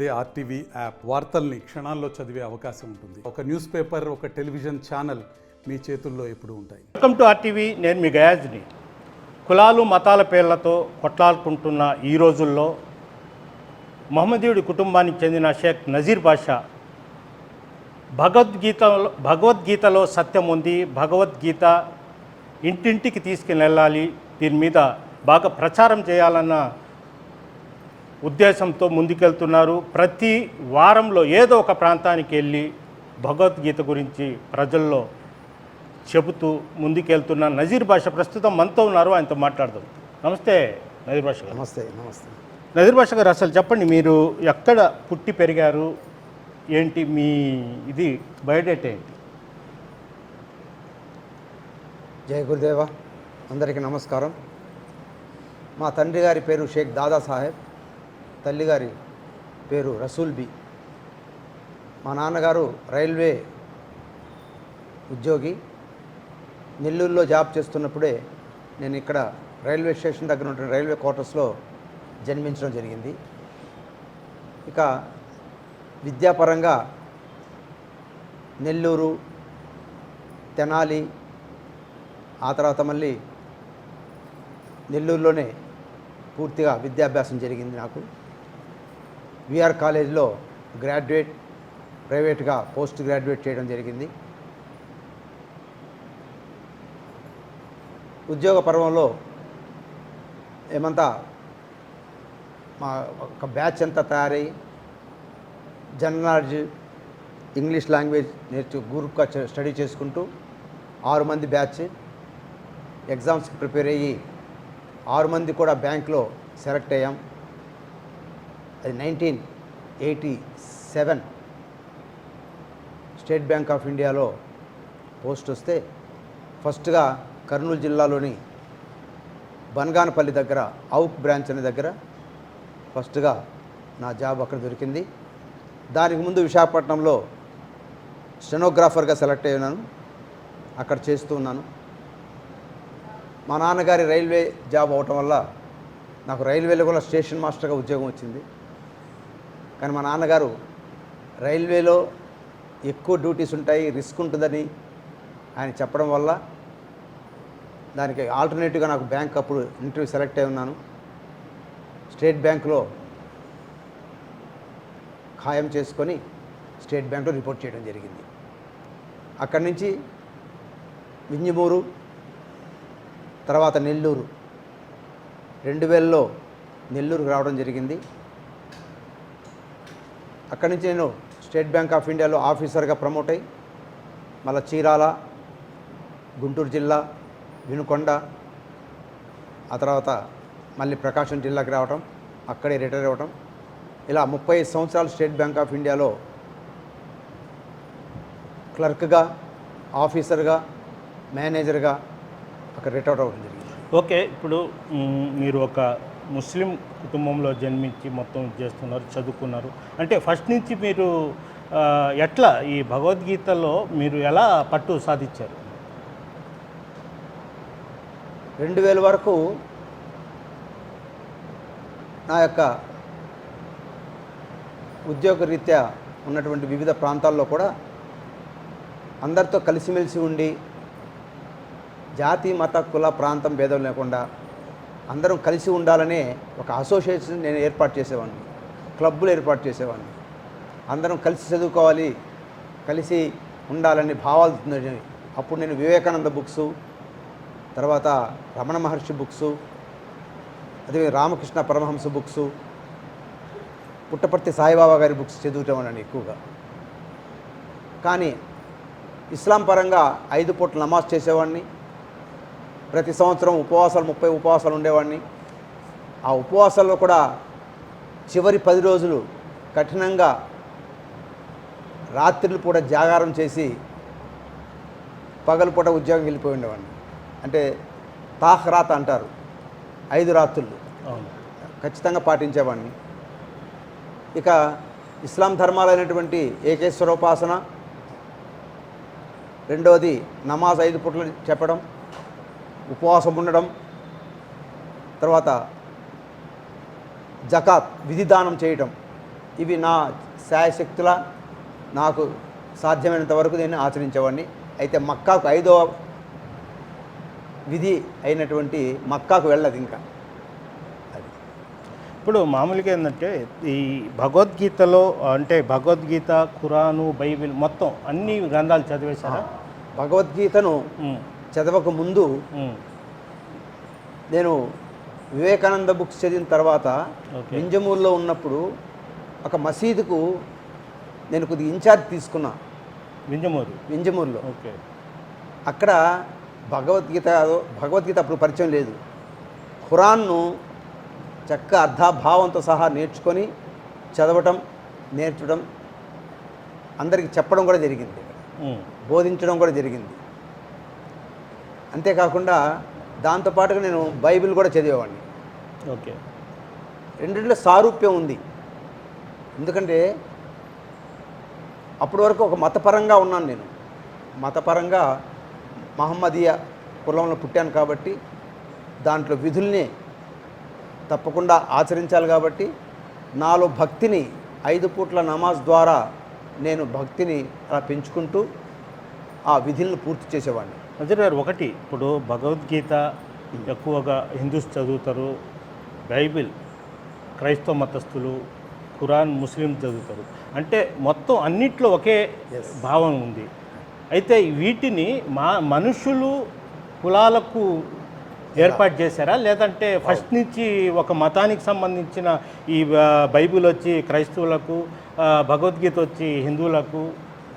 అదే RTV app వార్తల్ని క్షణాల్లో చదివే అవకాశం ఉంటుంది. ఒక న్యూస్ పేపర్, ఒక టెలివిజన్ ఛానల్ మీ చేతుల్లో ఎప్పుడూ ఉంటాయి. Welcome to RTV. నేను మీ గయాజ్ని. కులాలు మతాల పేర్లతో కొట్లాడుకుంటున్న ఈ రోజుల్లో మహమ్మదీయుడి కుటుంబానికి చెందిన షేక్ నజీర్ బాషా భగవద్గీతలో సత్యం ఉంది, భగవద్గీత ఇంటింటికి తీసుకుని వెళ్ళాలి, దీని మీద బాగా ప్రచారం చేయాలన్న ఉద్దేశంతో ముందుకెళ్తున్నారు. ప్రతి వారంలో ఏదో ఒక ప్రాంతానికి వెళ్ళి భగవద్గీత గురించి ప్రజల్లో చెబుతూ ముందుకెళ్తున్న నజీర్ బాషా ప్రస్తుతం మనతో ఉన్నారు. ఆయనతో మాట్లాడదాం. నమస్తే నజీర్ బాషా గారు. నమస్తే. నమస్తే నజీర్ బాషా గారు, అసలు చెప్పండి, మీరు ఎక్కడ పుట్టి పెరిగారు, ఏంటి మీ ఇది బయోడేటా ఏంటి? జై గురుదేవ, అందరికీ నమస్కారం. మా తండ్రి గారి పేరు షేక్ దాదాసాహెబ్, తల్లిగారి పేరు రసూల్ బి. మా నాన్నగారు రైల్వే ఉద్యోగి. నెల్లూరులో జాబ్ చేస్తున్నప్పుడే నేను ఇక్కడ రైల్వే స్టేషన్ దగ్గర ఉంటున్న రైల్వే క్వార్టర్స్లో జన్మించడం జరిగింది. ఇక విద్యాపరంగా నెల్లూరు, తెనాలి, ఆ తర్వాత మళ్ళీ నెల్లూరులోనే పూర్తిగా విద్యాభ్యాసం జరిగింది. నాకు విఆర్ కాలేజీలో గ్రాడ్యుయేట్, ప్రైవేట్గా పోస్ట్ గ్రాడ్యుయేట్ చేయడం జరిగింది. ఉద్యోగ పర్వంలో ఏమంతా మా ఒక బ్యాచ్ అంతా తయారై జనరల్ నాలెడ్జ్, ఇంగ్లీష్ లాంగ్వేజ్ గ్రూప్గా స్టడీ చేసుకుంటూ 6 మంది బ్యాచ్ ఎగ్జామ్స్కి ప్రిపేర్ అయ్యి 6 మంది కూడా బ్యాంక్లో సెలెక్ట్ అయ్యాం. అది 1987 స్టేట్ బ్యాంక్ ఆఫ్ ఇండియాలో పోస్ట్ వస్తే ఫస్ట్గా కర్నూలు జిల్లాలోని బన్గానపల్లి దగ్గర ఔక్ బ్రాంచ్ అనే దగ్గర ఫస్ట్గా నా జాబ్ అక్కడ దొరికింది. దానికి ముందు విశాఖపట్నంలో స్టెనోగ్రాఫర్గా సెలెక్ట్ అయ్యాను, అక్కడ చేస్తూ ఉన్నాను. మా నాన్నగారి రైల్వే జాబ్ అవటం వల్ల నాకు రైల్వేలో కూడా స్టేషన్ మాస్టర్గా ఉద్యోగం వచ్చింది. కానీ మా నాన్నగారు రైల్వేలో ఎక్కువ డ్యూటీస్ ఉంటాయి, రిస్క్ ఉంటుందని ఆయన చెప్పడం వల్ల దానికి ఆల్టర్నేటివ్గా నాకు బ్యాంక్ అప్పుడు ఇంటర్వ్యూ సెలెక్ట్ అయి ఉన్నాను. స్టేట్ బ్యాంకులో ఖాయం చేసుకొని స్టేట్ బ్యాంకులో రిపోర్ట్ చేయడం జరిగింది. అక్కడి నుంచి వింజమూరు, తర్వాత నెల్లూరు, 2000లో నెల్లూరుకు రావడం జరిగింది. అక్కడి నుంచి నేను స్టేట్ బ్యాంక్ ఆఫ్ ఇండియాలో ఆఫీసర్గా ప్రమోట్ అయ్యి మళ్ళీ చీరాల, గుంటూరు జిల్లా, వినుకొండ, ఆ తర్వాత మళ్ళీ ప్రకాశం జిల్లాకి రావటం, అక్కడే రిటైర్ అవ్వటం. ఇలా 35 సంవత్సరాలు స్టేట్ బ్యాంక్ ఆఫ్ ఇండియాలో క్లర్క్గా, ఆఫీసర్గా, మేనేజర్గా అక్కడ రిటైర్ అవ్వడం జరిగింది. ఓకే, ఇప్పుడు మీరు ఒక ముస్లిం కుటుంబంలో జన్మించి మొత్తం చేస్తున్నారు, చదువుకున్నారు. అంటే ఫస్ట్ నుంచి మీరు ఎట్లా ఈ భగవద్గీతలో మీరు ఎలా పట్టు సాధించారు? 2000 వరకు నా యొక్క ఉద్యోగరీత్యా ఉన్నటువంటి వివిధ ప్రాంతాల్లో కూడా అందరితో కలిసిమెలిసి ఉండి జాతి, మత, కుల, ప్రాంతం భేదం లేకుండా అందరం కలిసి ఉండాలనే ఒక అసోసియేషన్ నేను ఏర్పాటు చేసేవాడిని, క్లబ్బులు ఏర్పాటు చేసేవాడిని. అందరం కలిసి చదువుకోవాలి, కలిసి ఉండాలని భావాలు. అప్పుడు నేను వివేకానంద బుక్సు, తర్వాత రమణ మహర్షి బుక్సు, అదే రామకృష్ణ పరమహంస బుక్సు, పుట్టపర్తి సాయిబాబా గారి బుక్స్ చదువుతామని ఎక్కువగా. కానీ ఇస్లాం పరంగా 5 పూట్ల నమాజ్ చేసేవాడిని. ప్రతి సంవత్సరం ఉపవాసాలు 30 ఉపవాసాలు ఉండేవాడిని. ఆ ఉపవాసాల్లో కూడా చివరి 10 రోజులు కఠినంగా రాత్రులు పూట జాగారం చేసి పగలు పూట ఉద్యోగం వెళ్ళిపోయి ఉండేవాడిని. అంటే తాహ్రాత్ అంటారు, 5 రాత్రులు ఖచ్చితంగా పాటించేవాడిని. ఇక ఇస్లాం ధర్మాలైనటువంటి ఏకేశ్వరోపాసన, రెండవది నమాజ్ 5 పూటలు చెప్పడం, ఉపవాసం ఉండడం, తర్వాత జకాత్ విధిదానం చేయటం, ఇవి నా శాయశక్తుల నాకు సాధ్యమైనంత వరకు దీన్ని ఆచరించేవాడిని. అయితే మక్కాకు 5వ విధి అయినటువంటి మక్కాకు వెళ్ళదు ఇంకా. అది ఇప్పుడు మామూలుగా ఏంటంటే ఈ భగవద్గీతలో అంటే భగవద్గీత, ఖురాను, బైబిల్ మొత్తం అన్ని గ్రంథాలు చదివేశారా? భగవద్గీతను చదవక ముందు నేను వివేకానంద బుక్స్ చదివిన తర్వాత వింజమూరులో ఉన్నప్పుడు ఒక మసీదుకు నేను కొద్దిగా ఇన్ఛార్జ్ తీసుకున్నా. వింజమూరులో. ఓకే. అక్కడ భగవద్గీత అప్పుడు పరిచయం లేదు. ఖురాన్ను చక్కగా అర్థాభావంతో సహా నేర్చుకొని చదవటం, నేర్చడం, అందరికీ చెప్పడం కూడా జరిగింది, బోధించడం కూడా జరిగింది. అంతేకాకుండా దాంతోపాటుగా నేను బైబిల్ కూడా చదివేవాడిని. ఓకే. రెండింటిలో సారూప్యం ఉంది. ఎందుకంటే అప్పటి వరకు ఒక మతపరంగా ఉన్నాను నేను. మతపరంగా మహమ్మదీయ కులంలో పుట్టాను కాబట్టి దాంట్లో విధుల్ని తప్పకుండా ఆచరించాలి కాబట్టి నాలో భక్తిని 5 పూట్ల నమాజ్ ద్వారా నేను భక్తిని అలా పెంచుకుంటూ ఆ విధులను పూర్తి చేసేవాడిని. నజీర్ గారు, ఒకటి ఇప్పుడు భగవద్గీత ఎక్కువగా హిందూస్ చదువుతారు, బైబిల్ క్రైస్తవ మతస్థులు, ఖురాన్ ముస్లిం చదువుతారు. అంటే మొత్తం అన్నిట్లో ఒకే భావం ఉంది. అయితే వీటిని మనుషులు కులాలకు ఏర్పాటు చేశారా, లేదంటే ఫస్ట్ నుంచి ఒక మతానికి సంబంధించిన ఈ బైబిల్ వచ్చి క్రైస్తవులకు, భగవద్గీత వచ్చి హిందువులకు,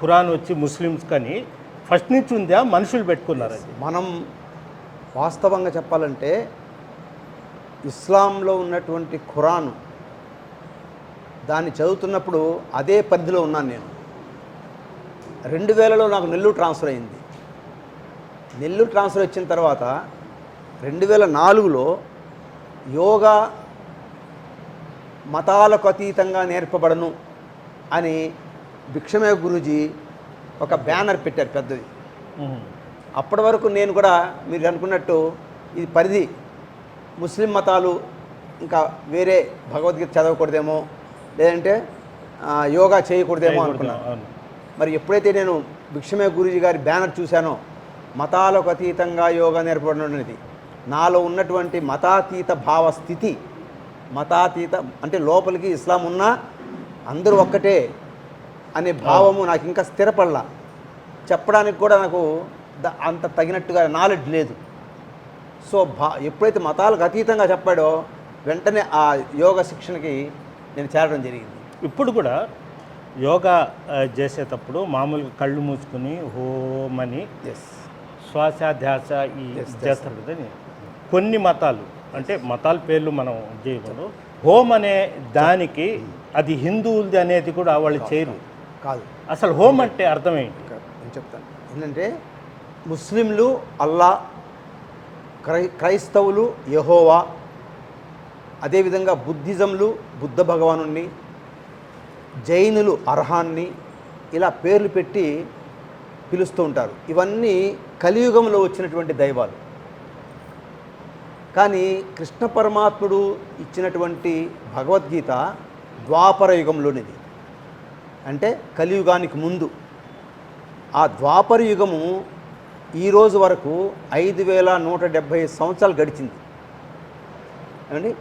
ఖురాన్ వచ్చి ముస్లిమ్స్ కానీ ఫస్ట్ నుంచి ఉందా, మనుషులు పెట్టుకున్నారు? మనం వాస్తవంగా చెప్పాలంటే ఇస్లాంలో ఉన్నటువంటి ఖురాను దాన్ని చదువుతున్నప్పుడు అదే పరిధిలో ఉన్నాను నేను. 2000లో నాకు నెల్లూరు ట్రాన్స్ఫర్ అయింది. నెల్లూరు ట్రాన్స్ఫర్ వచ్చిన తర్వాత 2004లో యోగా మతాలకు అతీతంగా నేర్పబడను అని భిక్షమే గురూజీ ఒక బ్యానర్ పెట్టారు పెద్దది. అప్పటి వరకు నేను కూడా మీరు అనుకున్నట్టు ఇది పరిధి, ముస్లిం మతాలు ఇంకా వేరే భగవద్గీత చదవకూడదేమో, లేదంటే యోగా చేయకూడదేమో అనుకున్నాను. మరి ఎప్పుడైతే నేను భిక్షమే గురూజీ గారి బ్యానర్ చూశానో, మతాలకు అతీతంగా యోగా నేర్పబడను అనేది, నాలో ఉన్నటువంటి మతాతీత భావ స్థితి, మతాతీత అంటే లోపలికి ఇస్లాం ఉన్నా అందరూ ఒక్కటే అనే భావము నాకు ఇంకా స్థిరపడలా. చెప్పడానికి కూడా నాకు అంత తగినట్టుగా నాలెడ్జ్ లేదు. సో ఎప్పుడైతే మతాలకు అతీతంగా చెప్పాడో వెంటనే ఆ యోగ శిక్షణకి నేను చేరడం జరిగింది. ఇప్పుడు కూడా యోగా చేసేటప్పుడు మామూలుగా కళ్ళు మూసుకుని హోమని శ్వాసాధ్యాస ఈ చేస్తారు కదా. కొన్ని మతాలు అంటే మతాల పేర్లు మనం చేయకూడదు, హోమ్ అనే దానికి అది హిందువులది అనేది కూడా వాళ్ళు చేయరు. కాదు, అసలు హోమ్ అంటే అర్థం ఏంటి? నేను చెప్తాను. ఏంటంటే ముస్లింలు అల్లా, క్రైస్తవులు యెహోవా, అదేవిధంగా బుద్ధిజంలు బుద్ధ భగవానుణ్ణి, జైనులు అర్హాన్ని, ఇలా పేర్లు పెట్టి పిలుస్తూ ఉంటారు. ఇవన్నీ కలియుగంలో వచ్చినటువంటి దైవాలు. కానీ కృష్ణ పరమాత్ముడు ఇచ్చినటువంటి భగవద్గీత ద్వాపర యుగంలోనిది, అంటే కలియుగానికి ముందు. ఆ ద్వాపర యుగము ఈరోజు వరకు 5170 సంవత్సరాలు గడిచింది ఏమండి.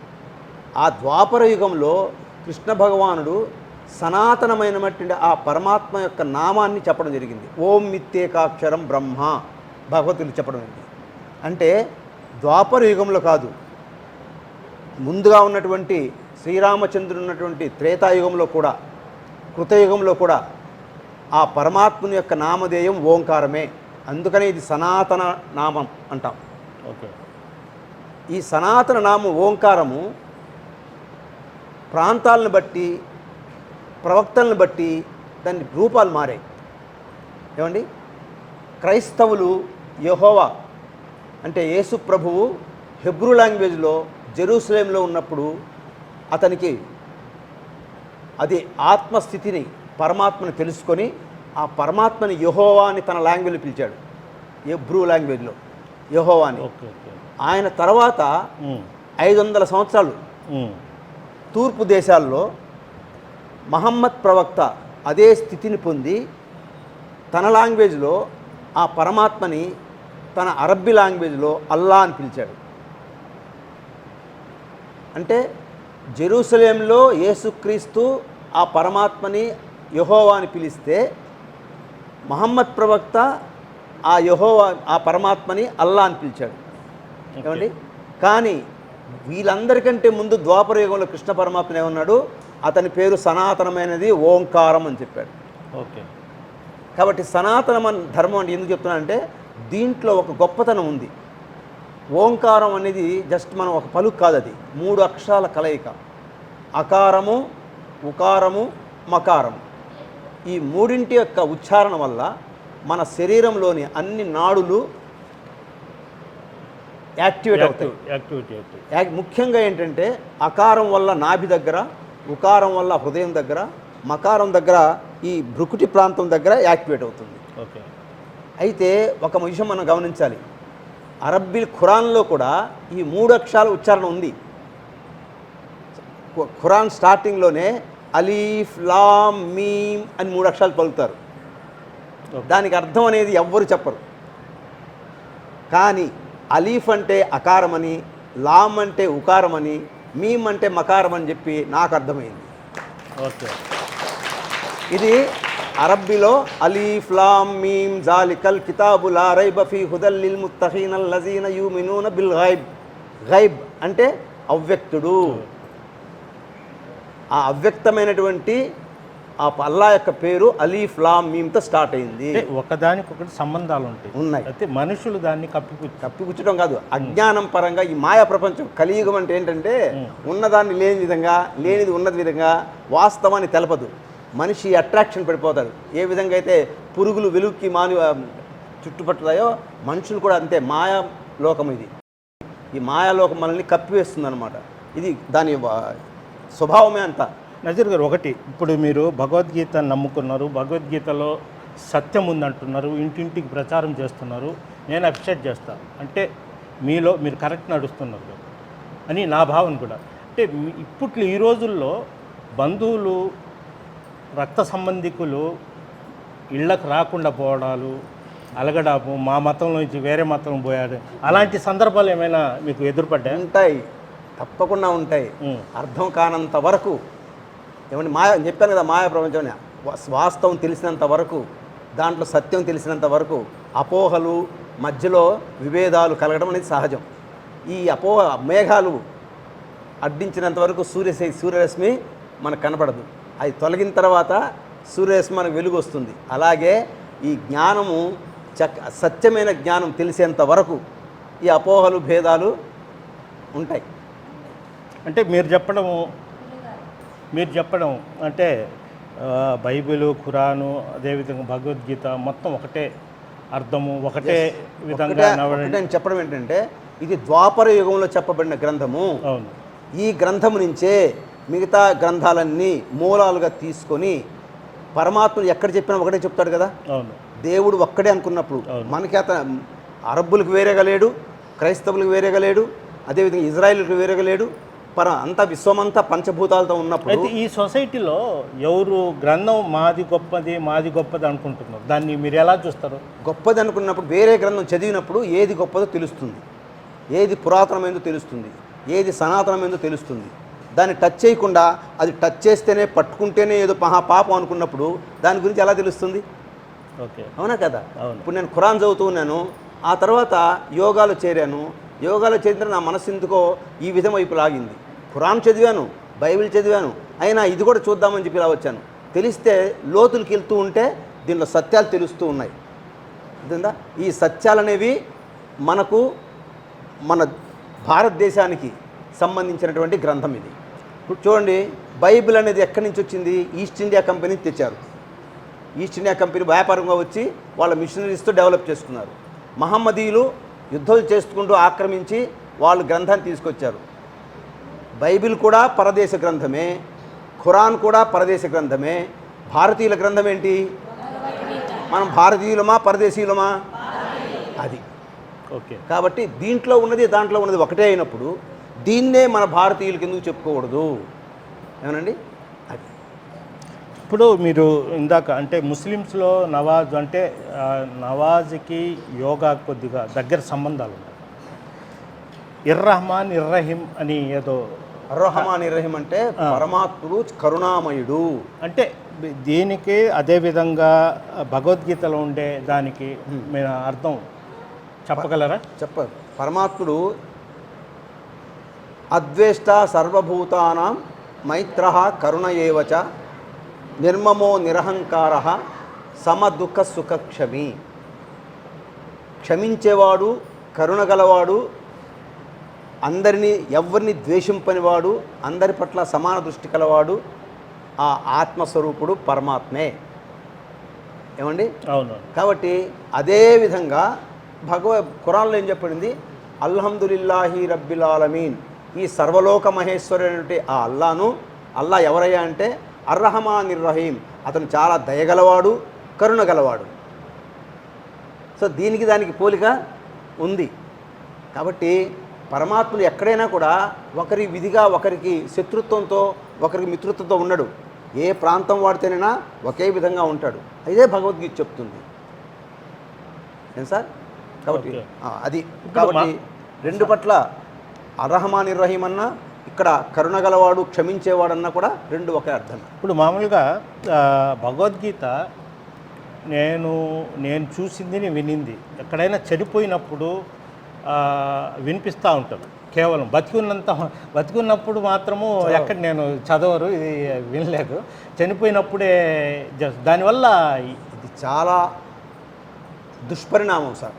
ఆ ద్వాపర యుగంలో కృష్ణ భగవానుడు సనాతనమైనటువంటి ఆ పరమాత్మ యొక్క నామాన్ని చెప్పడం జరిగింది. ఓం మిత్యేకాక్షరం బ్రహ్మ భగవతులు చెప్పడం జరిగింది. అంటే ద్వాపర యుగంలో కాదు, ముందుగా ఉన్నటువంటి శ్రీరామచంద్రుడు ఉన్నటువంటి త్రేతాయుగంలో కూడా, కృతయుగంలో కూడా ఆ పరమాత్ముని యొక్క నామధేయం ఓంకారమే. అందుకనే ఇది సనాతన నామం అంటాం. ఓకే. ఈ సనాతన నామం ఓంకారము ప్రాంతాలను బట్టి, ప్రవక్తలను బట్టి దాని రూపాలు మారాయి ఏమండి. క్రైస్తవులు యెహోవా అంటే యేసు ప్రభువు హెబ్రూ లాంగ్వేజ్లో జెరూసలేంలో ఉన్నప్పుడు అతనికి అది ఆత్మస్థితిని, పరమాత్మని తెలుసుకొని ఆ పరమాత్మని యెహోవా అని తన లాంగ్వేజ్లో పిలిచాడు, హెబ్రూ లాంగ్వేజ్లో యెహోవా అని. ఆయన తర్వాత 500 సంవత్సరాలు తూర్పు దేశాల్లో మహమ్మద్ ప్రవక్త అదే స్థితిని పొంది తన లాంగ్వేజ్లో ఆ పరమాత్మని తన అరబ్బీ లాంగ్వేజ్లో అల్లా అని పిలిచాడు. అంటే జెరూసలేంలో యేసుక్రీస్తు ఆ పరమాత్మని యెహోవా అని పిలిస్తే మహమ్మద్ ప్రవక్త ఆ యెహోవా ఆ పరమాత్మని అల్లా అని పిలిచాడు. ఏమండి? కానీ వీళ్ళందరికంటే ముందు ద్వాపర యుగంలో కృష్ణ పరమాత్మ ఏమన్నాడు? అతని పేరు సనాతనమైనది ఓంకారం అని చెప్పాడు. ఓకే. కాబట్టి సనాతన ధర్మం అంటే ఎందుకు చెప్తున్నానంటే దీంట్లో ఒక గొప్పతనం ఉంది. ఓంకారం అనేది జస్ట్ మనం ఒక పలుకు కాదు, అది 3 అక్షరాల కలయిక. అకారము, ఉకారము, మకారము. ఈ మూడింటి యొక్క ఉచ్చారణ వల్ల మన శరీరంలోని అన్ని నాడులు యాక్టివేట్ అవుతాయి. ముఖ్యంగా ఏంటంటే అకారం వల్ల నాభి దగ్గర, ఉకారం వల్ల హృదయం దగ్గర, మకారం దగ్గర ఈ భృకుటి ప్రాంతం దగ్గర యాక్టివేట్ అవుతుంది. ఓకే. అయితే ఒక విషయం మనం గమనించాలి, అరబ్బీ ఖురాన్లో కూడా ఈ 3 అక్షరాల ఉచ్చారణ ఉంది. ఖురాన్ స్టార్టింగ్లోనే అలీఫ్ లామ్ మీమ్ అని 3 అక్షరాలు పలుకుతారు. దానికి అర్థం అనేది ఎవ్వరు చెప్పరు. కానీ అలీఫ్ అంటే అకారమని, లామ్ అంటే ఉకారమని, మీమ్ అంటే మకారం అని చెప్పి నాకు అర్థమైంది. ఓకే. ఇది అరబ్బీలో అలీఫ్ లామ్ మీమ్ జాలికల్ కితాబు లా రైబ ఫీ హుదల్ లిల్ ముత్తఖీన అల్లజీన యూమినూన బిల్ గైబ్. గైబ్ అంటే అవ్యక్తుడు. ఆ అవ్యక్తమైనటువంటి ఆ అల్లా యొక్క పేరు అలీఫ్ లామ్ మీమ్తో స్టార్ట్ అయింది. ఒకదానికొకటి సంబంధాలు ఉన్నాయి. అయితే మనుషులు దాన్ని కప్పిపుచ్చడం కాదు, అజ్ఞానం పరంగా ఈ మాయా ప్రపంచం కలియుగం అంటే ఏంటంటే ఉన్నదాన్ని లేని విధంగా, లేనిది ఉన్నది విధంగా వాస్తవాన్ని తెలపదు. మనిషి అట్రాక్షన్ పడిపోతాడు. ఏ విధంగా అయితే పురుగులు వెలుగుకి చుట్టుపట్టుతాయో మనుషులు కూడా అంతే. మాయా లోకం ఇది. ఈ మాయాలోకం మనల్ని కప్పివేస్తుంది అనమాట. ఇది దాని స్వభావమే అంతా. నజీర్ గారు, ఒకటి, ఇప్పుడు మీరు భగవద్గీత నమ్ముకున్నారు, భగవద్గీతలో సత్యం ఉందంటున్నారు, ఇంటింటికి ప్రచారం చేస్తున్నారు. నేను అప్రిషియేట్ చేస్తాను. అంటే మీలో మీరు కరెక్ట్ నడుస్తున్నారు అని నా భావన కూడా. అంటే ఇప్పట్లో ఈ రోజుల్లో బంధువులు, రక్త సంబంధికులు ఇళ్ళకు రాకుండా పోవడాలు, అలగడాము, మా మతంలో నుంచి వేరే మతం పోయాడు, అలాంటి సందర్భాలు ఏమైనా మీకు ఎదురుపడ్డాయి? ఉంటాయి, తప్పకుండా ఉంటాయి. అర్థం కానంత వరకు. ఏమంటే మాయ చెప్పాను కదా, మాయా ప్రపంచం వాస్తవం తెలిసినంత వరకు, దాంట్లో సత్యం తెలిసినంత వరకు అపోహలు, మధ్యలో విభేదాలు కలగడం అనేది సహజం. ఈ అపోహ మేఘాలు అడ్డించినంత వరకు సూర్యరశ్మి మనకు కనపడదు. అది తొలగిన తర్వాత సూర్యరశ్మి మనకు వెలుగు వస్తుంది. అలాగే ఈ జ్ఞానము సత్యమైన జ్ఞానం తెలిసేంత వరకు ఈ అపోహలు, భేదాలు ఉంటాయి. అంటే మీరు చెప్పడం అంటే బైబిలు, ఖురాను, అదేవిధంగా భగవద్గీత మొత్తం ఒకటే అర్థము, ఒకటే విధంగా నేను చెప్పడం ఏంటంటే ఇది ద్వాపర యుగంలో చెప్పబడిన గ్రంథము. అవును. ఈ గ్రంథము నుంచే మిగతా గ్రంథాలన్నీ మూలాలుగా తీసుకొని పరమాత్మను ఎక్కడ చెప్పినా ఒకటే చెప్తాడు కదా. అవును. దేవుడు ఒక్కడే అనుకున్నప్పుడు మనకి అరబ్బులకు వేరేగా లేడు, క్రైస్తవులకు వేరేగా లేడు, అదేవిధంగా ఇజ్రాయిల్కి వేరేగా లేడు. అంతా విశ్వమంతా పంచభూతాలతో ఉన్నప్పుడు అయితే ఈ సొసైటీలో ఎవరు గ్రంథం మాది గొప్పది అనుకుంటున్నారు, దాన్ని మీరు ఎలా చూస్తారు? గొప్పది అనుకున్నప్పుడు వేరే గ్రంథం చదివినప్పుడు ఏది గొప్పదో తెలుస్తుంది, ఏది పురాతనమైందో తెలుస్తుంది, ఏది సనాతనమైందో తెలుస్తుంది. దాన్ని టచ్ చేయకుండా అది టచ్ చేస్తేనే, పట్టుకుంటేనే ఏదో మహాపాపం అనుకున్నప్పుడు దాని గురించి ఎలా తెలుస్తుంది? ఓకే, అవునా కదా. అవును. ఇప్పుడు నేను ఖురాన్ చదువుతూ ఉన్నాను, ఆ తర్వాత యోగాలో చేరాను. యోగాలో చేరిన నా మనసు ఎందుకో ఈ విధం వైపు లాగింది. ఖురాన్ చదివాను, బైబిల్ చదివాను, అయినా ఇది కూడా చూద్దామని చెప్పి ఇలా వచ్చాను. తెలిస్తే లోతులకి వెళ్తూ ఉంటే దీనిలో సత్యాలు తెలుస్తూ ఉన్నాయి. అర్థందా? ఈ సత్యాలు అనేవి మనకు మన భారతదేశానికి సంబంధించినటువంటి గ్రంథం ఇది. చూడండి, బైబిల్ అనేది ఎక్కడి నుంచి వచ్చింది? ఈస్ట్ ఇండియా కంపెనీ తెచ్చారు. ఈస్ట్ ఇండియా కంపెనీ వ్యాపారంగా వచ్చి వాళ్ళ మిషనరీస్తో డెవలప్ చేసుకున్నారు. మహమ్మదీయులు యుద్ధాలు చేసుకుంటూ ఆక్రమించి వాళ్ళు గ్రంథాన్ని తీసుకొచ్చారు. బైబిల్ కూడా పరదేశ గ్రంథమే, ఖురాన్ కూడా పరదేశ గ్రంథమే. భారతీయుల గ్రంథం ఏంటి? మనం భారతీయులమా పరదేశీయులమా? అది ఓకే. కాబట్టి దీంట్లో ఉన్నది దాంట్లో ఉన్నది ఒకటే అయినప్పుడు దీన్నే మన భారతీయులకి ఎందుకు చెప్పుకోకూడదు? ఏమనండి? అది ఇప్పుడు మీరు ఇందాక అంటే ముస్లిమ్స్లో నవాజ్ అంటే నవాజ్కి యోగా కొద్దిగా దగ్గర సంబంధాలు ఉన్నాయి. ఇర్రహమాన్ ఇర్రహీం అని ఏదో అర్రహమాన్ ఇర్రహీం అంటే పరమాత్ముడు కరుణామయుడు అంటే దీనికి అదేవిధంగా భగవద్గీతలో ఉండే దానికి మీరు అర్థం చెప్పగలరా? పరమాత్ముడు అద్వేష్ట సర్వభూతానాం మైత్ర కరుణ ఏవచ నిర్మమో నిరహంకార సమదుఃఖ సుఖక్షమి. క్షమించేవాడు, కరుణ గలవాడు, అందరినీ ఎవరిని ద్వేషింపనివాడు, అందరి పట్ల సమాన దృష్టి కలవాడు ఆ ఆత్మస్వరూపుడు పరమాత్మే. ఏమండి? అవును. కాబట్టి అదే విధంగా ఖురాన్లో ఏం చెప్పబడింది? అల్హమ్దులిల్లాహి రబ్బిల్ ఆలమీన్, ఈ సర్వలోక మహేశ్వరుడు ఆ అల్లా ఎవరయ్యా అంటే అర్రహమాన్ ఇర్రహీం, అతను చాలా దయగలవాడు, కరుణ గలవాడు. సో దీనికి దానికి పోలిక ఉంది. కాబట్టి పరమాత్ముడు ఎక్కడైనా కూడా ఒకరి విధిగా ఒకరికి శత్రుత్వంతో ఒకరికి మిత్రుత్వంతో ఉండడు. ఏ ప్రాంతం వాడితేనైనా ఒకే విధంగా ఉంటాడు. ఇదే భగవద్గీత చెప్తుంది. ఏం సార్? కాబట్టి అది కాబట్టి రెండు పట్ల అర్రహమాన్ ఇర్రహీం అన్నా, ఇక్కడ కరుణ గలవాడు, క్షమించేవాడన్నా కూడా రెండు ఒకే అర్థం. ఇప్పుడు మామూలుగా భగవద్గీత నేను చూసింది వినింది ఎక్కడైనా చనిపోయినప్పుడు వినిపిస్తూ ఉంటుంది. కేవలం బతికున్నప్పుడు మాత్రము ఎక్కడ నేను చదవరు, ఇది వినలేదు. చనిపోయినప్పుడే దానివల్ల ఇది చాలా దుష్పరిణామం సార్.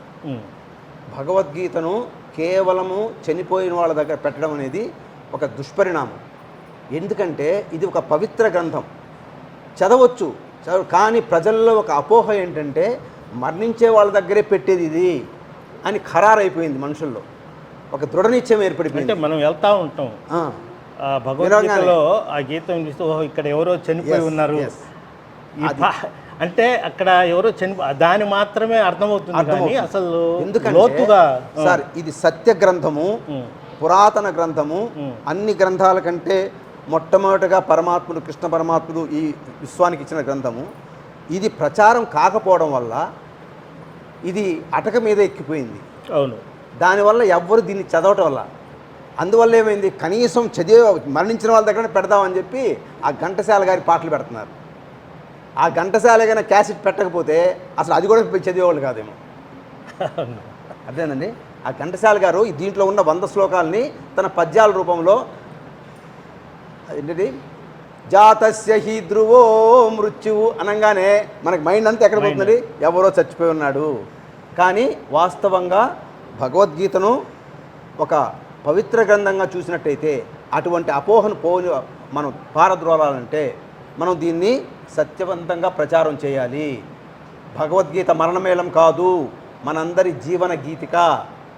భగవద్గీతను కేవలము చనిపోయిన వాళ్ళ దగ్గర పెట్టడం అనేది ఒక దుష్పరిణామం. ఎందుకంటే ఇది ఒక పవిత్ర గ్రంథం, చదవచ్చు. కానీ ప్రజల్లో ఒక అపోహ ఏంటంటే మరణించే వాళ్ళ దగ్గరే పెట్టేది ఇది అని ఖరారైపోయింది. మనుషుల్లో ఒక దృఢ నిశ్చయం ఏర్పడిపోయింది. మనం వెళ్తూ ఉంటాం భగవద్గీతలో ఆ గీతం చూస్తూ ఇక్కడ ఎవరో చనిపోయి ఉన్నారు అంటే అక్కడ ఎవరో దాని మాత్రమే అర్థమవుతుంది కానీ అసలు లోతుగా సార్ ఇది సత్య గ్రంథము, పురాతన గ్రంథము. అన్ని గ్రంథాల కంటే మొట్టమొదటిగా పరమాత్ముడు, కృష్ణ పరమాత్ముడు ఈ విశ్వానికి ఇచ్చిన గ్రంథము. ఇది ప్రచారం కాకపోవడం వల్ల ఇది అటక మీద ఎక్కిపోయింది. అవును. దానివల్ల ఎవ్వరు దీన్ని చదవటం వల్ల అందువల్ల ఏమైంది, కనీసం మరణించిన వాళ్ళ దగ్గర పెడదామని చెప్పి ఆ ఘంటసాల గారి పాటలు పెడుతున్నారు. ఆ ఘంటసాల గారి క్యాసెట్ పెట్టకపోతే అసలు అది కూడా చదివేవాళ్ళు కాదేమో. అదేనండి, ఆ ఘంటసాల గారు దీంట్లో ఉన్న 100 శ్లోకాలని తన పద్యాల రూపంలో ఏంటిది జాతస్య హి ధ్రువో మృత్యువు అనగానే మనకి మైండ్ అంతా ఎక్కడ పోతుంది, ఎవరో చచ్చిపోయి ఉన్నాడు. కానీ వాస్తవంగా భగవద్గీతను ఒక పవిత్ర గ్రంథంగా చూసినట్టయితే అటువంటి అపోహను మనం పారద్రోలాలంటే మనం దీన్ని సత్యవంతంగా ప్రచారం చేయాలి. భగవద్గీత మరణమేళం కాదు, మనందరి జీవన గీతిక,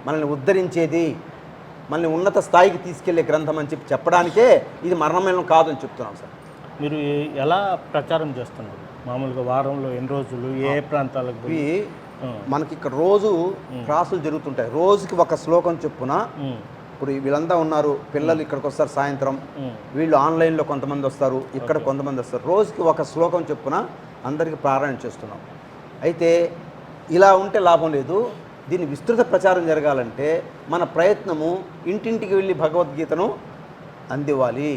మనల్ని ఉద్ధరించేది, మనల్ని ఉన్నత స్థాయికి తీసుకెళ్లే గ్రంథం అని చెప్పడానికే ఇది మరణమేళం కాదు అని చెప్తున్నాం సార్. మీరు ఎలా ప్రచారం చేస్తున్నారు? మామూలుగా వారంలో ఎన్ని రోజులు, ఏ ప్రాంతాలకు? మనకి ఇక్కడ రోజు క్లాసులు జరుగుతుంటాయి. రోజుకి ఒక శ్లోకం చొప్పున. ఇప్పుడు వీళ్ళంతా ఉన్నారు, పిల్లలు ఇక్కడికి వస్తారు సాయంత్రం, వీళ్ళు ఆన్లైన్లో కొంతమంది వస్తారు, ఇక్కడ కొంతమంది వస్తారు. రోజుకి ఒక శ్లోకం చొప్పున అందరికీ పారాయణ చేస్తున్నాం. అయితే ఇలా ఉంటే లాభం లేదు. దీన్ని విస్తృత ప్రచారం జరగాలంటే మన ప్రయత్నము ఇంటింటికి వెళ్ళి భగవద్గీతను అందివ్వాలి.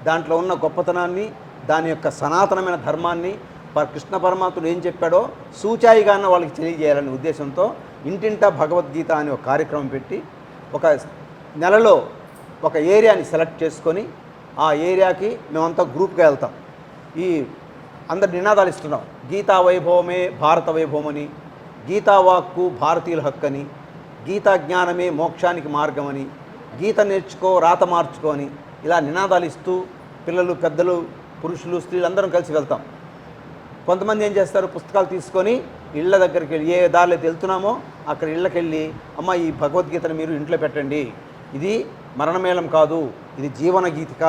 దాంట్లో ఉన్న గొప్పతనాన్ని, దాని యొక్క సనాతనమైన ధర్మాన్ని, కృష్ణ పరమాత్ముడు ఏం చెప్పాడో సూచాయిగానే వాళ్ళకి తెలియజేయాలనే ఉద్దేశంతో ఇంటింటా భగవద్గీత అనే ఒక కార్యక్రమం పెట్టి ఒక నెలలో ఒక ఏరియాని సెలెక్ట్ చేసుకొని ఆ ఏరియాకి మేమంతా గ్రూప్గా వెళ్తాం. ఈ అందరు నినాదాలు ఇస్తున్నాం. గీతా వైభవమే భారత వైభవం అని, గీతా వాక్కు భారతీయుల హక్కు అని, గీతా జ్ఞానమే మోక్షానికి మార్గం అని, గీత నేర్చుకో రాత మార్చుకో అని ఇలా నినాదాలు ఇస్తూ పిల్లలు, పెద్దలు, పురుషులు, స్త్రీలు అందరం కలిసి వెళ్తాం. కొంతమంది ఏం చేస్తారు, పుస్తకాలు తీసుకొని ఇళ్ళ దగ్గరికి వెళ్ళి, ఏ దారిలో వెళ్తున్నామో అక్కడ ఇళ్ళకి వెళ్ళి, అమ్మ ఈ భగవద్గీతను మీరు ఇంట్లో పెట్టండి, ఇది మరణమేళం కాదు, ఇది జీవన గీతిక,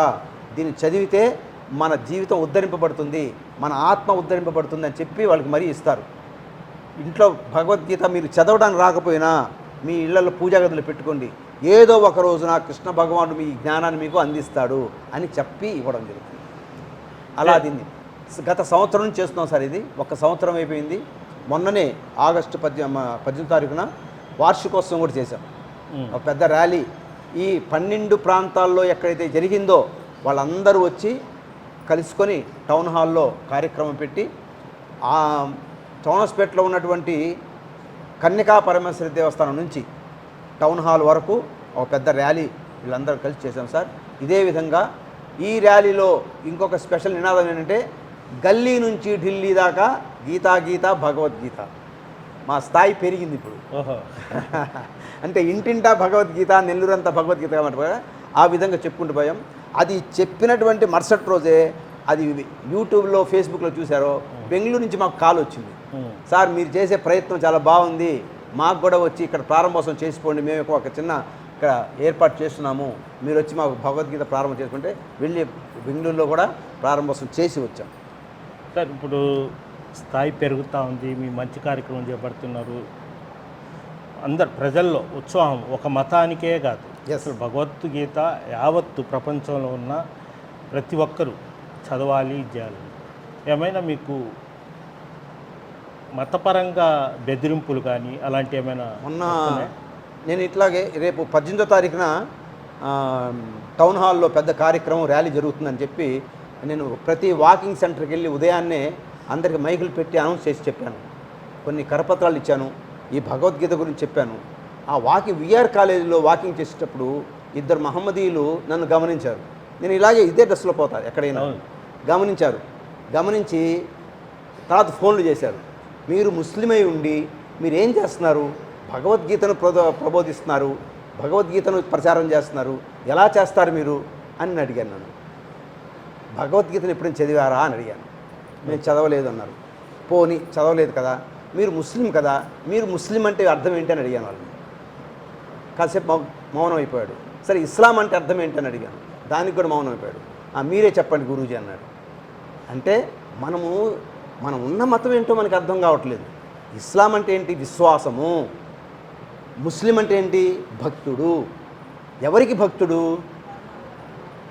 దీన్ని చదివితే మన జీవితం ఉద్ధరింపబడుతుంది, మన ఆత్మ ఉద్ధరింపబడుతుంది అని చెప్పి వాళ్ళకి మరీ ఇస్తారు. ఇంట్లో భగవద్గీత మీరు చదవడానికి రాకపోయినా మీ ఇళ్లలో పూజా గదులు పెట్టుకోండి, ఏదో ఒక రోజున కృష్ణ భగవానుడు మీ జ్ఞానాన్ని మీకు అందిస్తాడు అని చెప్పి ఇవ్వడం జరుగుతుంది. అలా దీన్ని గత సంవత్సరం నుంచి చేస్తున్నాం సార్. ఇది ఒక సంవత్సరం అయిపోయింది. మొన్ననే ఆగస్టు 18 తారీఖున వార్షికోత్సవం కూడా చేశాం. ఒక పెద్ద ర్యాలీ ఈ 12 ప్రాంతాల్లో ఎక్కడైతే జరిగిందో వాళ్ళందరూ వచ్చి కలుసుకొని టౌన్ హాల్లో కార్యక్రమం పెట్టి ఆ చౌనస్పేటలో ఉన్నటువంటి కన్యకా పరమేశ్వరి దేవస్థానం నుంచి టౌన్ హాల్ వరకు ఒక పెద్ద ర్యాలీ వీళ్ళందరూ కలిసి చేశాం సార్. ఇదే విధంగా ఈ ర్యాలీలో ఇంకొక స్పెషల్ నినాదం ఏంటంటే గల్లీ నుంచి ఢిల్లీ దాకా గీతా గీత భగవద్గీత. మా స్థాయి పెరిగింది ఇప్పుడు. అంటే ఇంటింటా భగవద్గీత, నెల్లూరంతా భగవద్గీత కాబట్టి ఆ విధంగా చెప్పుకుంటూ పోయాం. అది చెప్పినటువంటి మరుసటి రోజే అది యూట్యూబ్లో, ఫేస్బుక్లో చూశారో బెంగళూరు నుంచి మాకు కాల్ వచ్చింది. సార్ మీరు చేసే ప్రయత్నం చాలా బాగుంది, మాకు కూడా వచ్చి ఇక్కడ ప్రారంభోత్సవం చేసిపోండి, మేము ఒక చిన్న ఇక్కడ ఏర్పాటు చేస్తున్నాము, మీరు వచ్చి మాకు భగవద్గీత ప్రారంభం చేసుకుంటే వెళ్ళి బెంగళూరులో కూడా ప్రారంభోత్సవం చేసి వచ్చాం. సార్ ఇప్పుడు స్థాయి పెరుగుతూ ఉంది, మీ మంచి కార్యక్రమం చేపడుతున్నారు, అందరు ప్రజల్లో ఉత్సాహం ఒక మతానికే కాదు, అసలు భగవద్గీత యావత్తు ప్రపంచంలో ఉన్న ప్రతి ఒక్కరూ చదవాలి చేయాలి. ఏమైనా మీకు మతపరంగా బెదిరింపులు కానీ అలాంటి ఏమైనా? మొన్న నేను ఇట్లాగే రేపు 18వ తారీఖున టౌన్ హాల్లో పెద్ద కార్యక్రమం ర్యాలీ జరుగుతుందని చెప్పి నేను ప్రతి వాకింగ్ సెంటర్కి వెళ్ళి ఉదయాన్నే అందరికి మైకులు పెట్టి అనౌన్స్ చేసి చెప్పాను. కొన్ని కరపత్రాలు ఇచ్చాను, ఈ భగవద్గీత గురించి చెప్పాను. ఆ విఆర్ కాలేజీలో వాకింగ్ చేసేటప్పుడు ఇద్దరు మహమ్మదీయులు నన్ను గమనించారు. నేను ఇలాగే ఇదే డ్రెస్లో పోతాను ఎక్కడైనా. గమనించి తర్వాత ఫోన్లు చేశారు. మీరు ముస్లిం అయి ఉండి మీరు ఏం చేస్తున్నారు, భగవద్గీతను ప్రబోధిస్తున్నారు, భగవద్గీతను ప్రచారం చేస్తున్నారు, ఎలా చేస్తారు మీరు అని అడిగాను. నన్ను భగవద్గీతను ఎప్పుడైనా చదివారా అని అడిగాను. నేను చదవలేదు అన్నారు. పోనీ చదవలేదు కదా, మీరు ముస్లిం కదా, మీరు ముస్లిం అంటే అర్థం ఏంటి అని అడిగాను వాళ్ళని. కాసేపు మౌనం అయిపోయాడు. సరే ఇస్లాం అంటే అర్థం ఏంటి అని అడిగాను. దానికి కూడా మౌనం అయిపోయాడు. మీరే చెప్పండి గురూజీ అన్నాడు. అంటే మనం ఉన్న మతం ఏంటో మనకు అర్థం కావట్లేదు. ఇస్లాం అంటే ఏంటి? విశ్వాసము. ముస్లిం అంటే ఏంటి? భక్తుడు. ఎవరికి భక్తుడు?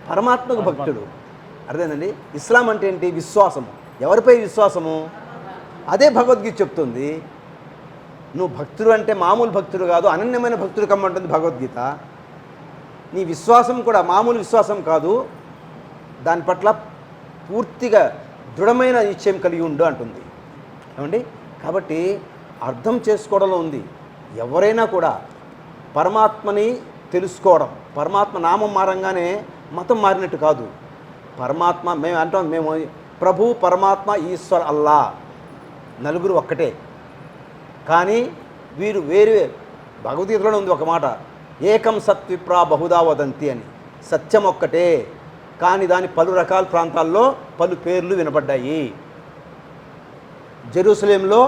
పరమాత్మకు భక్తుడు. అర్థమైందండి. ఇస్లాం అంటే ఏంటి? విశ్వాసము. ఎవరిపై విశ్వాసము? అదే భగవద్గీత చెప్తుంది. నువ్వు భక్తుడు అంటే మామూలు భక్తుడు కాదు, అనన్యమైన భక్తుడు కమ్మంటుంది భగవద్గీత. నీ విశ్వాసం కూడా మామూలు విశ్వాసం కాదు, దాని పట్ల పూర్తిగా దృఢమైన నిశ్చయం కలిగి ఉండు అంటుంది. ఏమండి? కాబట్టి అర్థం చేసుకోవడంలో ఉంది. ఎవరైనా కూడా పరమాత్మని తెలుసుకోవడం, పరమాత్మ నామం మారంగానే మతం మారినట్టు కాదు. పరమాత్మ మేము ప్రభు, పరమాత్మ, ఈశ్వర్, అల్లా నలుగురు ఒక్కటే. కానీ వీరు వేరే. భగవద్గీతలోనే ఉంది ఒక మాట, ఏకం సత్విప్రా బహుదా వదంతి అని. సత్యం ఒక్కటే, కానీ దాని పలు రకాల ప్రాంతాల్లో పలు పేర్లు వినపడ్డాయి. జెరూసలేంలో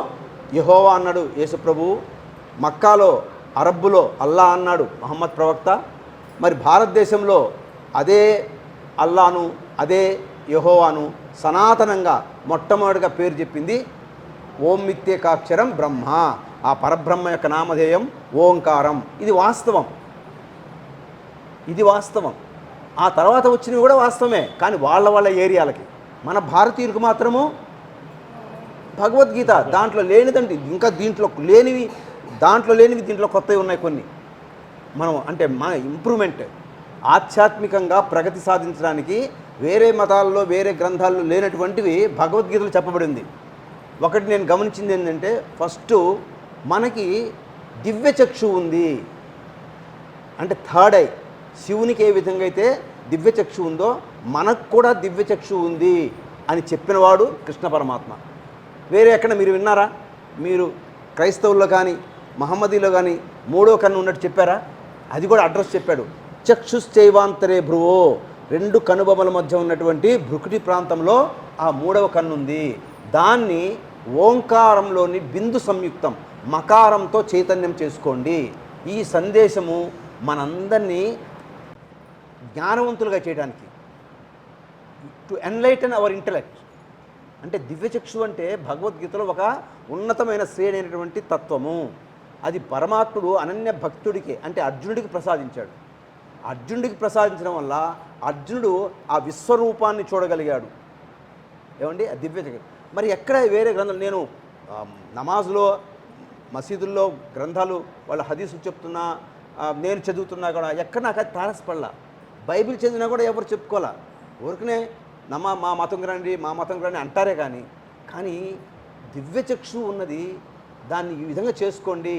యెహోవా అన్నాడు యేసుప్రభు, మక్కాలో అరబ్బులో అల్లా అన్నాడు మహమ్మద్ ప్రవక్త. మరి భారతదేశంలో అదే అల్లాను, అదే యెహోవాను సనాతనంగా మొట్టమొదటిగా పేరు చెప్పింది ఓంమిత్యేకాక్షరం బ్రహ్మ. ఆ పరబ్రహ్మ యొక్క నామధేయం ఓంకారం. ఇది వాస్తవం. ఆ తర్వాత వచ్చినవి కూడా వాస్తవమే, కానీ వాళ్ళ ఏరియాలకి. మన భారతీయులకు మాత్రము భగవద్గీత దాంట్లో లేనిదండి, ఇంకా దీంట్లో లేనివి దీంట్లో కొత్తవి ఉన్నాయి కొన్ని. మనం అంటే మన ఇంప్రూవ్మెంట్, ఆధ్యాత్మికంగా ప్రగతి సాధించడానికి వేరే మతాల్లో వేరే గ్రంథాల్లో లేనటువంటివి భగవద్గీతలో చెప్పబడింది. ఒకటి నేను గమనించింది ఏంటంటే, ఫస్ట్ మనకి దివ్యచక్షు ఉంది. అంటే థర్డ్ ఐ. శివునికి ఏ విధంగా అయితే దివ్యచక్షు ఉందో మనకు కూడా దివ్యచక్షు ఉంది అని చెప్పినవాడు కృష్ణ పరమాత్మ. వేరే ఎక్కడ మీరు విన్నారా? మీరు క్రైస్తవుల్లో కానీ మహమ్మదీలో కానీ మూడో కన్ను ఉన్నట్టు చెప్పారా? అది కూడా అడ్రస్ చెప్పాడు. చక్షుశ్చైవాంతరే భ్రువో, రెండు కనుబొమల మధ్య ఉన్నటువంటి భృకుటి ప్రాంతంలో ఆ మూడవ కన్ను ఉంది. దాన్ని ఓంకారంలోని బిందు సంయుక్తం మకారంతో చైతన్యం చేసుకోండి. ఈ సందేశము మనందరినీ జ్ఞానవంతులుగా చేయడానికి, టు ఎన్లైటన్ అవర్ ఇంటలెక్ట్. అంటే దివ్యచక్షు అంటే భగవద్గీతలో ఒక ఉన్నతమైన శ్రేణి అయినటువంటి తత్వము. అది పరమాత్ముడు అనన్య భక్తుడికి అంటే అర్జునుడికి ప్రసాదించాడు. అర్జునుడికి ప్రసాదించడం వల్ల అర్జునుడు ఆ విశ్వరూపాన్ని చూడగలిగాడు. ఏమండి ఆ దివ్య చక్రం. మరి ఎక్కడ వేరే గ్రంథాలు నేను నమాజ్లో మసీదుల్లో గ్రంథాలు వాళ్ళ హదీసులు చెప్తున్నా, నేను చదువుతున్నా కూడా ఎక్కడ నాకు అది తారసపడలా. బైబిల్ చదివినా కూడా ఎవరు చెప్పుకోవాలా, ఊరికనే మా మతం రండి మా మతం రండి అంటారే కానీ దివ్యచక్షు ఉన్నది, దాన్ని ఈ విధంగా చేసుకోండి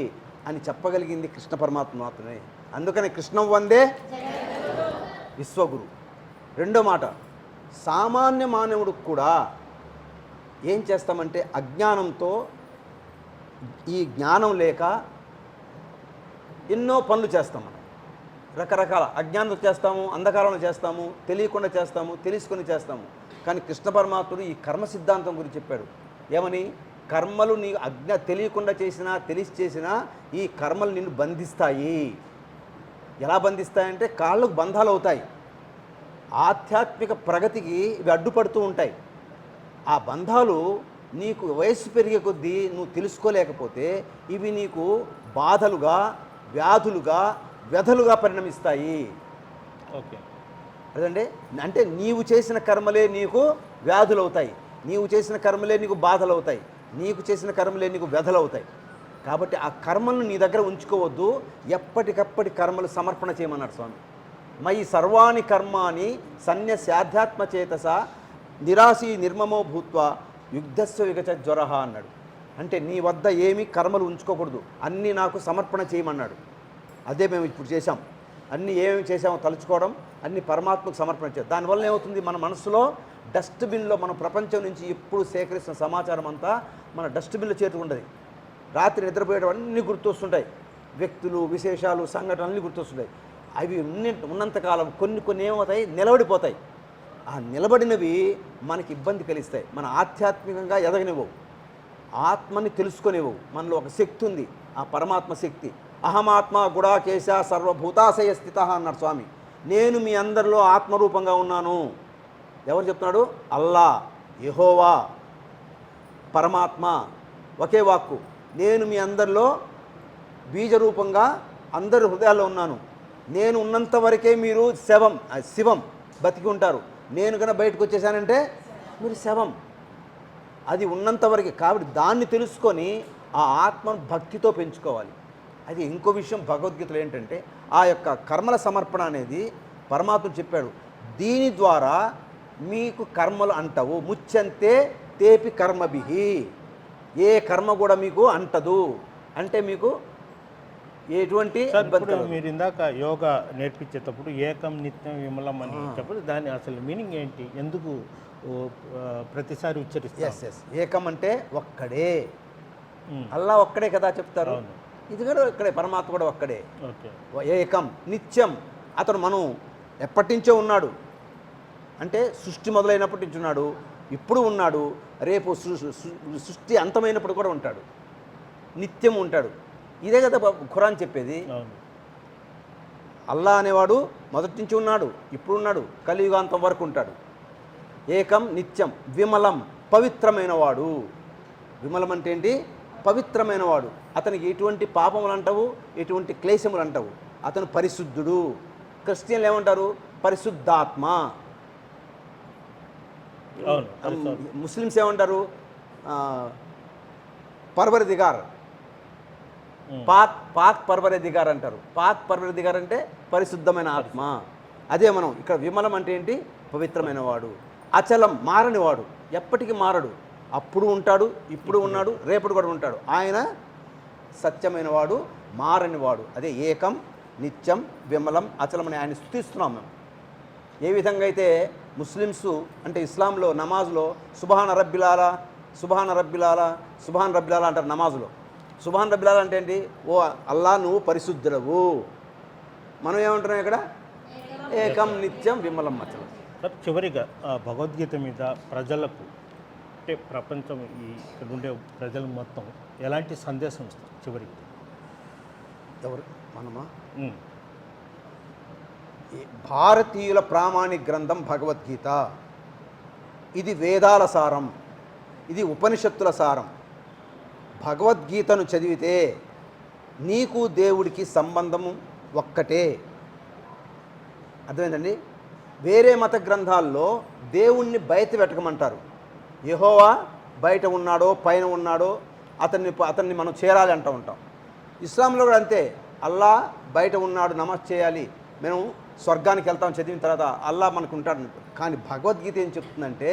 అని చెప్పగలిగింది కృష్ణ పరమాత్మ మాత్రమే. అందుకని కృష్ణం వందే విశ్వగురు. రెండో మాట, సామాన్య మానవుడికి కూడా ఏం చేస్తామంటే అజ్ఞానంతో, ఈ జ్ఞానం లేక ఎన్నో పనులు చేస్తాం. మనం రకరకాల అజ్ఞానంతో చేస్తాము, అంధకారంలో చేస్తాము, తెలియకుండా చేస్తాము, తెలుసుకొని చేస్తాము. కానీ కృష్ణ పరమాత్ముడు ఈ కర్మ సిద్ధాంతం గురించి చెప్పాడు. ఏమని? కర్మలు నీ తెలియకుండా చేసినా తెలిసి చేసినా ఈ కర్మలు నిన్ను బంధిస్తాయి. ఎలా బంధిస్తాయంటే కాళ్ళకు బంధాలు అవుతాయి. ఆధ్యాత్మిక ప్రగతికి ఇవి అడ్డుపడుతూ ఉంటాయి. ఆ బంధాలు నీకు వయస్సు పెరిగే కొద్దీ నువ్వు తెలుసుకోలేకపోతే ఇవి నీకు బాధలుగా, వ్యాధులుగా, వ్యధలుగా పరిణమిస్తాయి. ఓకే, అదండి. అంటే నీవు చేసిన కర్మలే నీకు వ్యాధులు అవుతాయి, నీవు చేసిన కర్మలే నీకు బాధలు అవుతాయి, నీకు చేసిన కర్మలే నీకు వ్యధలు అవుతాయి. కాబట్టి ఆ కర్మలను నీ దగ్గర ఉంచుకోవద్దు, ఎప్పటికప్పటి కర్మలు సమర్పణ చేయమన్నాడు స్వామి. మయి సర్వాణి కర్మాని సన్యస్యాధ్యాత్మ చేతస నిరాశీ నిర్మమో భూత్వ యుద్ధస్వ విగచ జ్వర అన్నాడు. అంటే నీ వద్ద ఏమీ కర్మలు ఉంచుకోకూడదు, అన్నీ నాకు సమర్పణ చేయమన్నాడు. అదే మేము ఇప్పుడు చేశాం. అన్నీ ఏమేమి చేసామో తలుచుకోవడం, అన్ని పరమాత్మకు సమర్పణ చేయడం. దానివల్ల ఏమవుతుంది, మన మనసులో డస్ట్బిన్లో మన ప్రపంచం నుంచి ఎప్పుడు సేకరిస్తున్న సమాచారం అంతా మన డస్ట్బిన్లో చేరుకుంటుంది. రాత్రి నిద్రపోయేటప్పుడు అన్నీ గుర్తొస్తుంటాయి, వ్యక్తులు, విశేషాలు, సంఘటనలు అన్నీ గుర్తొస్తుంటాయి. అవి ఉన్నంతకాలం కొన్ని ఏమవుతాయి, నిలబడిపోతాయి. ఆ నిలబడినవి మనకి ఇబ్బంది కలిగిస్తాయి, మన ఆధ్యాత్మికంగా ఎదగనివ్వవు, ఆత్మని తెలుసుకొనివ్వవు. మనలో ఒక శక్తి ఉంది, ఆ పరమాత్మ శక్తి. అహమాత్మ గుడాకేశ సర్వభూతాశయ స్థిత అన్నాడు స్వామి. నేను మీ అందరిలో ఆత్మరూపంగా ఉన్నాను. ఎవరు చెప్తున్నాడు? అల్లా, యెహోవా, పరమాత్మ, ఒకే వాక్కు. నేను మీ అందరిలో బీజరూపంగా అందరి హృదయాల్లో ఉన్నాను. నేను ఉన్నంత వరకే మీరు శివం బతికి ఉంటారు. నేను కనుక బయటకు వచ్చేసానంటే మీరు శవం. అది ఉన్నంత వరకే. కాబట్టి దాన్ని తెలుసుకొని ఆ ఆత్మను భక్తితో పెంచుకోవాలి. అది ఇంకో విషయం భగవద్గీతలో ఏంటంటే ఆ యొక్క కర్మల సమర్పణ అనేది పరమాత్మ చెప్పాడు. దీని ద్వారా మీకు కర్మలు అంటవు, ముచ్చంతే తేపి కర్మభిహి, ఏ కర్మ కూడా మీకు అంటదు. అంటే మీకు ఎటువంటి మీరు ఇందాక యోగా నేర్పించేటప్పుడు ఏకం నిత్యం విమలం అని చెప్పదు, దాని అసలు మీనింగ్ ఏంటి, ఎందుకు ప్రతిసారి ఉచ్చరిస్తారు? ఏకం అంటే ఒక్కడే, అల్లా ఒక్కడే కదా చెప్తారు. ఇది కూడా ఒక్కడే, పరమాత్మ కూడా ఒక్కడే. ఏకం నిత్యం, అతను మనం ఎప్పటి నుంచో ఉన్నాడు. అంటే సృష్టి మొదలైనప్పటి నుంచి ఉన్నాడు, ఇప్పుడు ఉన్నాడు, రేపు సృష్టి అంతమైనప్పుడు కూడా ఉంటాడు, నిత్యం ఉంటాడు. ఇదే కదా ఖురాన్ చెప్పేది. అల్లా అనేవాడు మొదటి నుంచి ఉన్నాడు, ఇప్పుడు ఉన్నాడు, కలియుగాంతం వరకు ఉంటాడు. ఏకం నిత్యం విమలం, పవిత్రమైన వాడు. విమలం అంటే ఏంటి? పవిత్రమైన వాడు. అతనికి ఎటువంటి పాపములు అంటావు, ఎటువంటి క్లేశములు అంటావు. అతను పరిశుద్ధుడు. క్రిస్టియన్లు ఏమంటారు? పరిశుద్ధాత్మ. ముస్లిమ్స్ ఏమంటారు? పర్వరదిగార్, పాక్ పర్వరదిగార్ అంటారు. పాక్ పర్వరదిగార్ అంటే పరిశుద్ధమైన ఆత్మ. అదే మనం ఇక్కడ విమలం అంటే ఏంటి? పవిత్రమైన వాడు. అచలం, మారని వాడు, ఎప్పటికీ మారడు, అప్పుడు ఉంటాడు, ఇప్పుడు ఉన్నాడు, రేపటి కూడా ఉంటాడు. ఆయన సత్యమైన వాడు, మారని వాడు. అదే ఏకం నిత్యం విమలం అచలం అని ఆయన స్తుతిస్తున్నాం మేము. ఏ విధంగా అయితే ముస్లిమ్స్ అంటే ఇస్లాంలో నమాజ్లో సుబ్హాన రబ్బిలాలా, సుబ్హాన రబ్బిలాలా, సుబ్హాన్ రబ్బిలాలా అంటారు నమాజ్లో. సుబ్హాన్ రబ్బిలాలా అంటే ఏంటి? ఓ అల్లా నువ్వు పరిశుద్ధుడవు. మనం ఏమంటున్నాం ఇక్కడ? ఏకం నిత్యం విమలం అచలం. చివరిగా భగవద్గీత మీద ప్రజలకు, అంటే ప్రపంచం ఇక్కడ ఉండే ప్రజలు మొత్తం ఎలాంటి సందేశం ఇస్తారు చివరికి? ఎవరు? మనమా? భారతీయుల ప్రామాణిక గ్రంథం భగవద్గీత. ఇది వేదాల సారం, ఇది ఉపనిషత్తుల సారం. భగవద్గీతను చదివితే నీకు దేవుడికి సంబంధము ఒక్కటే. అర్థమైందండి? వేరే మత గ్రంథాల్లో దేవుణ్ణి బయట పెట్టకమంటారు, యెహోవా బయట ఉన్నాడో పైన ఉన్నాడో అతన్ని మనం చేరాలి అంటూ ఉంటాం. ఇస్లాంలో కూడా అంతే, అల్లా బయట ఉన్నాడు, నమాజ్ చేయాలి, మేము స్వర్గానికి వెళ్తాం చదివిన తర్వాత అల్లా మనకు ఉంటాడు. కానీ భగవద్గీత ఏం చెప్తుందంటే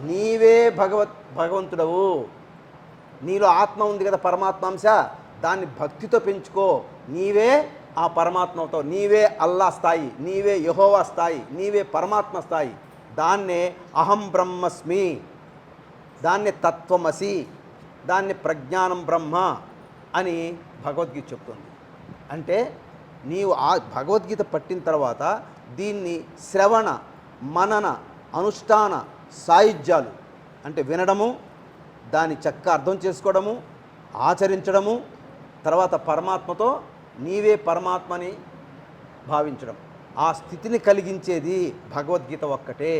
నీవే భగవంతుడవు, నీలో ఆత్మ ఉంది కదా పరమాత్మాంశ, దాన్ని భక్తితో పెంచుకో, నీవే ఆ పరమాత్మ అవుతావు, నీవే అల్లా స్థాయి, నీవే యెహోవా స్థాయి, నీవే పరమాత్మ స్థాయి. దాన్నే అహం బ్రహ్మస్మి, దాన్నే తత్వమసి, దాన్ని ప్రజ్ఞానం బ్రహ్మ అని భగవద్గీత చెప్తుంది. అంటే నీవు ఆ భగవద్గీత పట్టిన తర్వాత దీన్ని శ్రవణ మనన అనుష్ఠాన సాయుధ్యాలు అంటే వినడము, దాన్ని చక్కగా అర్థం చేసుకోవడము, ఆచరించడము, తర్వాత పరమాత్మతో నీవే పరమాత్మని భావించడం, ఆ స్థితిని కలిగించేది భగవద్గీత ఒక్కటే.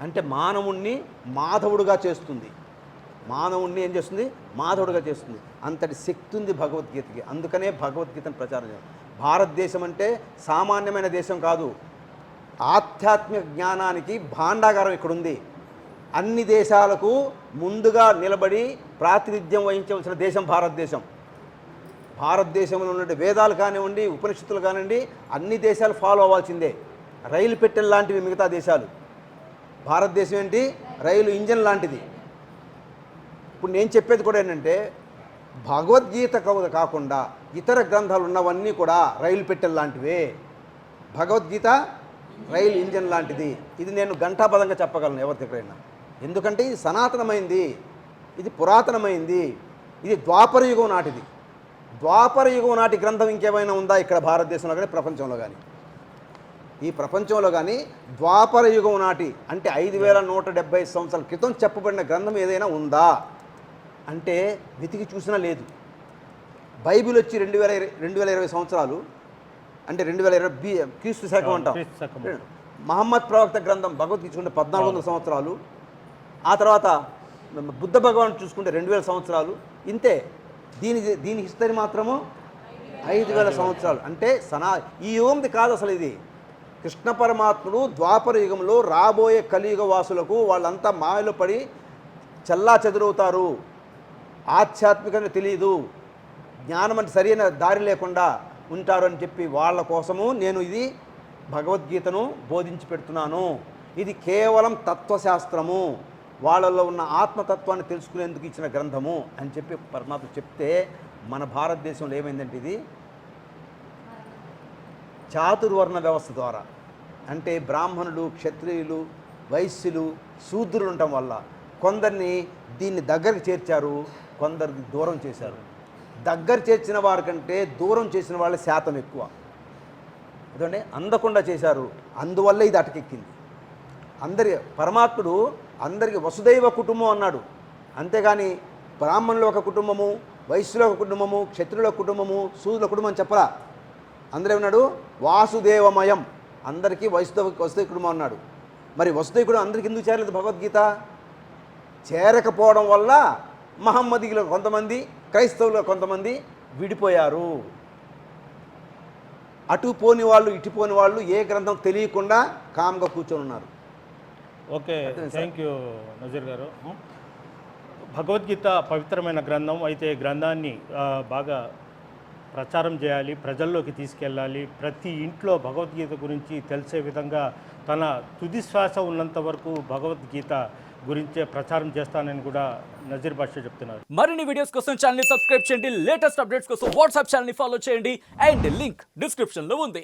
అంటే మానవుణ్ణి మాధవుడుగా చేస్తుంది, మానవుణ్ణి ఏం చేస్తుంది, మాధవుడుగా చేస్తుంది. అంతటి శక్తి ఉంది భగవద్గీతకి. అందుకనే భగవద్గీతను ప్రచారం చేయాలి. భారతదేశం అంటే సామాన్యమైన దేశం కాదు, ఆధ్యాత్మిక జ్ఞానానికి భాండాగారం ఇక్కడ ఉంది. అన్ని దేశాలకు ముందుగా నిలబడి ప్రాతినిధ్యం వహించవలసిన దేశం భారతదేశం. భారతదేశంలో ఉన్న వేదాలు కానివ్వండి, ఉపనిషత్తులు కానివ్వండి, అన్ని దేశాలు ఫాలో అవ్వాల్సిందే. రైలు పెట్టెల లాంటివి మిగతా దేశాలు, భారతదేశం ఏంటి, రైలు ఇంజన్ లాంటిది. ఇప్పుడు నేను చెప్పేది కూడా ఏంటంటే భగవద్గీత కాకుండా ఇతర గ్రంథాలు ఉన్నవన్నీ కూడా రైలు పెట్టెల లాంటివే. భగవద్గీత రైలు ఇంజన్ లాంటిది. ఇది నేను ఘంటాపదంగా చెప్పగలను ఎవరి దగ్గరైనా. ఎందుకంటే ఇది సనాతనమైంది, ఇది పురాతనమైంది, ఇది ద్వాపర యుగం నాటిది. ద్వాపర యుగం నాటి గ్రంథం ఇంకేమైనా ఉందా ఇక్కడ భారతదేశంలో కానీ ప్రపంచంలో కానీ? ఈ ప్రపంచంలో కానీ ద్వాపర యుగం నాటి అంటే 5170 సంవత్సరాల క్రితం చెప్పబడిన గ్రంథం ఏదైనా ఉందా అంటే వెతికి చూసినా లేదు. బైబిల్ వచ్చి 2020 సంవత్సరాలు అంటే 2020 క్రీస్తు శకం అంటాం. మహమ్మద్ ప్రవక్త గ్రంథం భగవద్గీత చూసుకుంటే 1400 సంవత్సరాలు. ఆ తర్వాత బుద్ధ భగవాన్ చూసుకుంటే 2000 సంవత్సరాలు. ఇంతే. దీని హిస్టరీ మాత్రము 5000 సంవత్సరాలు. అంటే ఈ యుగంది కాదు అసలు. ఇది కృష్ణ పరమాత్ముడు ద్వాపర యుగంలో రాబోయే కలియుగ వాసులకు వాళ్ళంతా మాయలో పడి చల్లా చెదురవుతారు, ఆధ్యాత్మికంగా తెలియదు, జ్ఞానం అంటే సరైన దారి లేకుండా ఉంటారు అని చెప్పి వాళ్ళ కోసము నేను ఇది భగవద్గీతను బోధించి పెడుతున్నాను. ఇది కేవలం తత్వశాస్త్రము, వాళ్ళలో ఉన్న ఆత్మతత్వాన్ని తెలుసుకునేందుకు ఇచ్చిన గ్రంథము అని చెప్పి పరమాత్మ చెప్తే మన భారతదేశంలో ఏమైందంటే ఇది చాతుర్వర్ణ వ్యవస్థ ద్వారా అంటే బ్రాహ్మణులు, క్షత్రియులు, వైశ్యులు, శూద్రులు ఉండటం వల్ల కొందరిని దీన్ని దగ్గరికి చేర్చారు, కొందరికి దూరం చేశారు. దగ్గర చేర్చిన వారి కంటే దూరం చేసిన వాళ్ళ శాతం ఎక్కువ. అదండి అందకుండా చేశారు, అందువల్ల ఇది అటకెక్కింది. పరమాత్ముడు అందరికీ వసుదైవ కుటుంబం అన్నాడు. అంతేగాని బ్రాహ్మణులు ఒక కుటుంబము, వైశ్యుల ఒక కుటుంబము, క్షత్రుల కుటుంబము, శూద్రుల కుటుంబం అని చెప్పరా. అందరూ ఏమన్నాడు, వాసుదేవమయం, అందరికీ వసుదైవ కుటుంబం అన్నాడు. మరి వసుదైవ కుటుంబం అందరికీ ఎందుకు చేరలేదు భగవద్గీత? చేరకపోవడం వల్ల మహమ్మదీయులు కొంతమంది, క్రైస్తవులు కొంతమంది విడిపోయారు. అటు పోని వాళ్ళు ఇటు పోని వాళ్ళు ఏ గ్రంథం తెలియకుండా కామ్గా కూర్చొని ఉన్నారు. ఓకే, థ్యాంక్ యూ నజీర్ గారు. భగవద్గీత పవిత్రమైన గ్రంథం. అయితే గ్రంథాన్ని బాగా ప్రచారం చేయాలి, ప్రజల్లోకి తీసుకెళ్ళాలి. ప్రతి ఇంట్లో భగవద్గీత గురించి తెలిసే విధంగా తన తుది శ్వాస ఉన్నంత వరకు భగవద్గీత గురించే ప్రచారం చేస్తానని కూడా నజీర్ బాషా చెప్తున్నారు. మరిన్ని వీడియోస్ కోసం ఛానల్ ని సబ్స్క్రైబ్ చేయండి, లేటెస్ట్ అప్డేట్స్ కోసం వాట్సాప్ ఛానల్ ని ఫాలో చేయండి అండ్ లింక్ డిస్క్రిప్షన్ లో ఉంది.